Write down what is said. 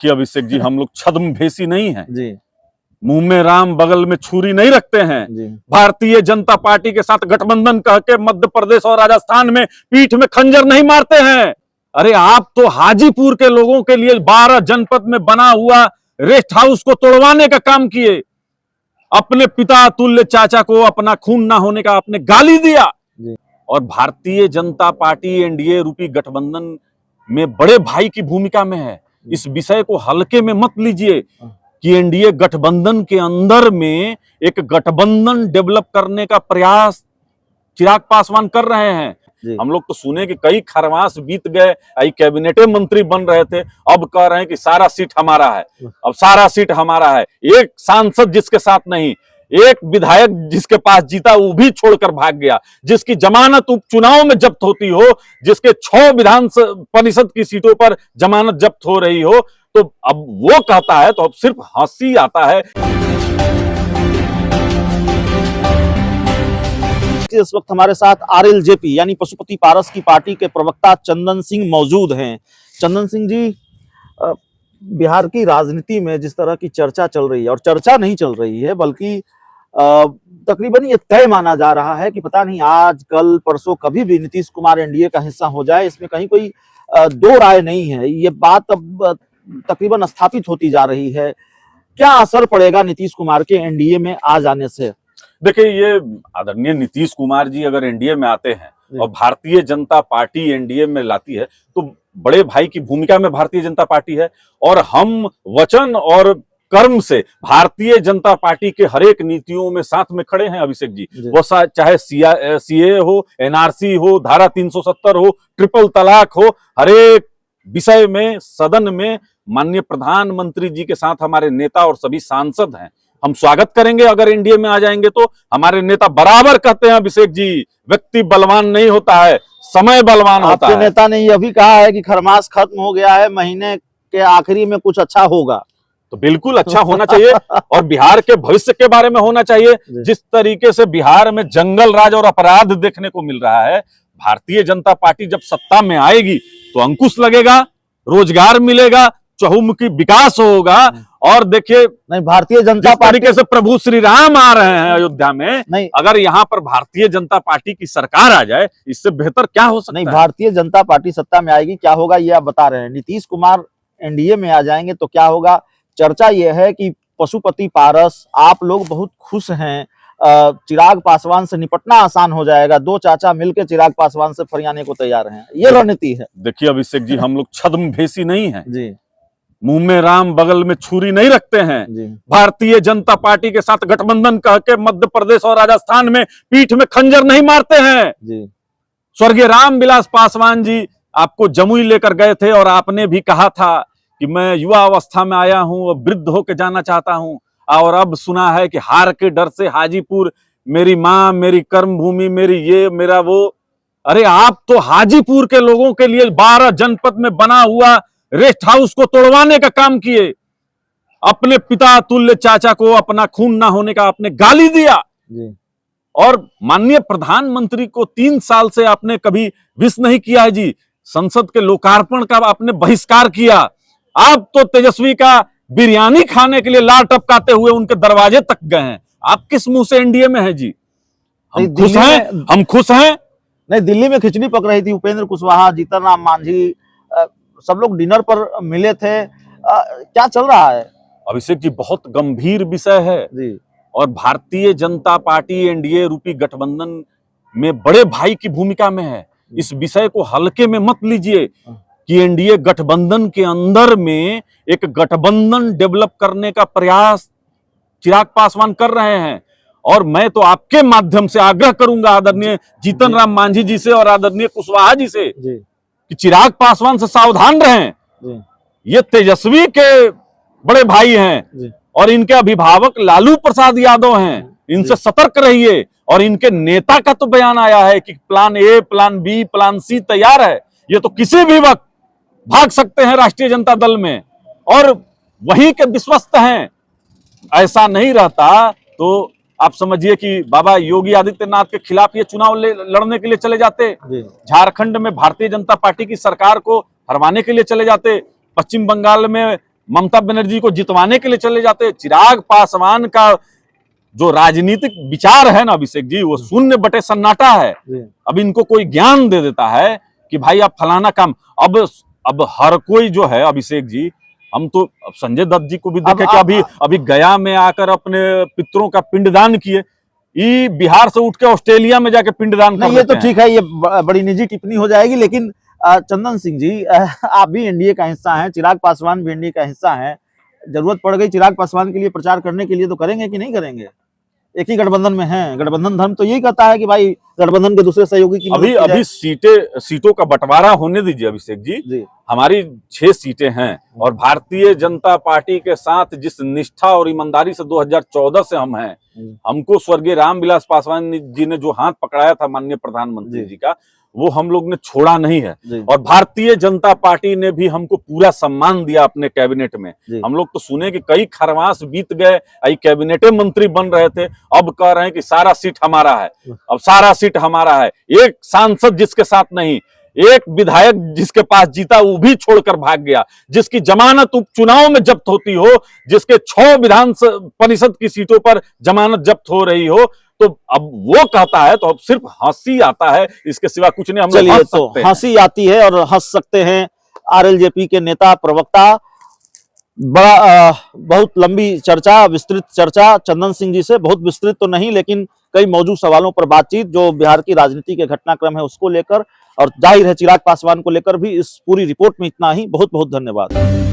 कि अभिषेक जी हम लोग छद्मवेशी नहीं हैं जी मुंह में राम बगल में छुरी नहीं रखते हैं। जी भारतीय जनता पार्टी के साथ गठबंधन कह के मध्य प्रदेश और राजस्थान में पीठ में खंजर नहीं मारते हैं। अरे आप तो हाजीपुर के लोगों के लिए 12 जनपद में बना हुआ रेस्ट हाउस को तोड़वाने का काम किए। अपने पिता तुल्य चाचा को अपना खून ना होने का आपने गाली दिया। जी और भारतीय जनता पार्टी एनडीए रूपी गठबंधन में बड़े भाई की भूमिका में है। इस विषय को हल्के में मत लीजिए कि एनडीए गठबंधन के अंदर में एक गठबंधन डेवलप करने का प्रयास चिराग पासवान कर रहे हैं। हम लोग तो सुने कि कई खरमास बीत गए, कैबिनेट मंत्री बन रहे थे, अब कह रहे हैं कि सारा सीट हमारा है, अब सारा सीट हमारा है। एक सांसद जिसके साथ नहीं, एक विधायक जिसके पास जीता वो भी छोड़कर भाग गया, जिसकी जमानत उपचुनाव में जब्त होती हो, जिसके 6 विधान परिषद की सीटों पर जमानत जब्त हो रही हो, तो अब वो कहता है तो अब सिर्फ हंसी आता है। इस वक्त हमारे साथ आरएलजेपी यानी पशुपति पारस की पार्टी के प्रवक्ता चंदन सिंह मौजूद हैं। चंदन सिंह जी, बिहार की राजनीति में जिस तरह की चर्चा चल रही है, और चर्चा नहीं चल रही है बल्कि तकरीबन ये तय माना जा रहा है कि पता नहीं आज कल परसों कभी भी नीतीश कुमार एनडीए का हिस्सा हो जाए, इसमें कहीं कोई दो राय नहीं है। ये बात अब तकरीबन स्थापित होती जा रही है। क्या असर पड़ेगा नीतीश कुमार के एनडीए में आ जाने से? देखिए, ये आदरणीय नीतीश कुमार जी अगर एनडीए में आते हैं और भारतीय जनता पार्टी एनडीए में लाती है तो बड़े भाई की भूमिका में भारतीय जनता पार्टी है। और हम वचन और कर्म से भारतीय जनता पार्टी के हर एक नीतियों में साथ में खड़े हैं अभिषेक जी। वो चाहे सीए हो, एनआरसी हो, धारा 370 हो, ट्रिपल तलाक हो, हर एक विषय में सदन में माननीय प्रधानमंत्री जी के साथ हमारे नेता और सभी सांसद हैं। हम स्वागत करेंगे अगर एनडीए में आ जाएंगे तो। हमारे नेता बराबर कहते हैं अभिषेक जी, व्यक्ति बलवान नहीं होता है, समय बलवान होता है। आपके नेता ने यह भी कहा है कि खरमास खत्म हो गया है, महीने के आखिरी में कुछ अच्छा होगा। तो बिल्कुल अच्छा होना चाहिए और बिहार के भविष्य के बारे में होना चाहिए। जिस तरीके से बिहार में जंगल राज और अपराध देखने को मिल रहा है, भारतीय जनता पार्टी जब सत्ता में आएगी तो अंकुश लगेगा, रोजगार मिलेगा, चहुमुखी विकास होगा। और देखिए, नहीं, भारतीय जनता पार्टी तरीके से प्रभु श्री राम आ रहे हैं अयोध्या में, नहीं, अगर यहाँ पर भारतीय जनता पार्टी की सरकार आ जाए, इससे बेहतर क्या हो सकता है? नहीं, भारतीय जनता पार्टी सत्ता में आएगी, क्या होगा ये आप बता रहे हैं। नीतीश कुमार एनडीए में आ जाएंगे तो क्या होगा? चर्चा यह है कि पशुपति पारस आप लोग बहुत खुश हैं, चिराग पासवान से निपटना आसान हो जाएगा, 2 चाचा मिलकर चिराग पासवान से फरियाने को तैयार हैं, ये रणनीति है। देखिए अभिषेक जी, हम लोग छद्मवेशी नहीं हैं जी, मुंह में राम बगल में छुरी नहीं रखते हैं। भारतीय जनता पार्टी के साथ गठबंधन कह के मध्य प्रदेश और राजस्थान में पीठ में खंजर नहीं मारते हैं। स्वर्गीय रामविलास पासवान जी आपको जमुई लेकर गए थे और आपने भी कहा था कि मैं युवा अवस्था में आया हूं और वृद्ध होकर जाना चाहता हूं, और अब सुना है कि हार के डर से हाजीपुर मेरी मां, मेरी कर्म भूमि, मेरी ये मेरा वो। अरे आप तो हाजीपुर के लोगों के लिए 12 जनपद में बना हुआ रेस्ट हाउस को तोड़वाने का काम किए। अपने पिता तुल्य चाचा को अपना खून ना होने का आपने गाली दिया। और माननीय प्रधानमंत्री को 3 साल से आपने कभी विश नहीं किया है जी। संसद के लोकार्पण का आपने बहिष्कार किया। आप तो तेजस्वी का बिरयानी खाने के लिए लार टपकाते हुए उनके दरवाजे तक गए हैं। आप किस मुंह से एनडीए में है जी? हम खुश हैं, हम खुश हैं। नहीं, दिल्ली में खिचड़ी पक रही थी, उपेंद्र कुशवाहा, जीतन राम मांझी, सब लोग डिनर पर मिले थे। क्या चल रहा है? अभिषेक जी, बहुत गंभीर विषय है जी। और भारतीय जनता पार्टी एनडीए रूपी गठबंधन में बड़े भाई की भूमिका में है। इस विषय को हल्के में मत लीजिए कि एनडीए गठबंधन के अंदर में एक गठबंधन डेवलप करने का प्रयास चिराग पासवान कर रहे हैं। और मैं तो आपके माध्यम से आग्रह करूंगा आदरणीय जीतन राम मांझी जी से और आदरणीय कुशवाहा जी से कि चिराग पासवान से सावधान रहें। ये तेजस्वी के बड़े भाई हैं और इनके अभिभावक लालू प्रसाद यादव हैं, इनसे सतर्क रहिए। और इनके नेता का तो बयान आया है कि plan A, plan B, plan C तैयार है। ये तो किसी भी वक्त भाग सकते हैं राष्ट्रीय जनता दल में, और वही के विश्वस्त हैं। ऐसा नहीं रहता तो आप समझिए कि बाबा योगी आदित्यनाथ के खिलाफ ये चुनाव लड़ने के लिए चले जाते, झारखंड में भारतीय जनता पार्टी की सरकार को हरवाने के लिए चले जाते, पश्चिम बंगाल में ममता बनर्जी को जितवाने के लिए चले जाते हैं। चिराग पासवान का जो राजनीतिक विचार है ना अभिषेक जी, वो शून्य बटे सन्नाटा है। अब इनको कोई ज्ञान दे देता है कि भाई आप फलाना काम, अब हर कोई जो है अभिषेक जी, हम तो संजय दत्त जी को भी देखे कि अभी गया में आकर अपने पितरों का पिंडदान किए, ये बिहार से उठ के ऑस्ट्रेलिया में जाके पिंडदान कर ये तो ठीक है, ये बड़ी निजी टिप्पणी हो जाएगी। लेकिन चंदन सिंह जी, आप भी एनडीए का हिस्सा हैं, चिराग पासवान भी एनडीए का हिस्सा है, जरूरत पड़ गई चिराग पासवान के लिए प्रचार करने के लिए तो करेंगे कि नहीं करेंगे? एक ही गठबंधन में हैं, गठबंधन धर्म तो यही कहता है कि भाई गठबंधन के दूसरे सहयोगी की अभी सीटों का बंटवारा होने दीजिए अभिषेक जी। हमारी 6 सीटें हैं और भारतीय जनता पार्टी के साथ जिस निष्ठा और ईमानदारी से 2014 से हम हैं, हमको स्वर्गीय रामविलास पासवान जी ने जो हाथ पकड़ाया था माननीय प्रधानमंत्री जी का, वो हम लोग ने छोड़ा नहीं है। और भारतीय जनता पार्टी ने भी हमको पूरा सम्मान दिया अपने कैबिनेट में। हम लोग तो सुने कि कई खरमास बीत गए, कैबिनेट मंत्री बन रहे थे, अब कह रहे हैं कि सारा सीट हमारा है, अब सारा सीट हमारा है। एक सांसद जिसके साथ नहीं, एक विधायक जिसके पास जीता वो भी छोड़कर भाग गया, जिसकी जमानत उपचुनाव में जब्त होती हो, जिसके 6 विधान परिषद की सीटों पर जमानत जब्त हो रही हो, तो अब वो कहता है तो अब सिर्फ हंसी आता है, इसके सिवा कुछ नहीं। हम लोग हंस सकते हैं। हंसी आती है और हंस सकते हैं। आरएलजेपी के नेता प्रवक्ता, बहुत लंबी चर्चा, विस्तृत चर्चा चंदन सिंह जी से, बहुत विस्तृत तो नहीं लेकिन कई मौजूद सवालों पर बातचीत, जो बिहार की राजनीति के घटनाक्रम है उसको लेकर, और जाहिर है चिराग पासवान को लेकर भी। इस पूरी रिपोर्ट में इतना ही। बहुत बहुत धन्यवाद।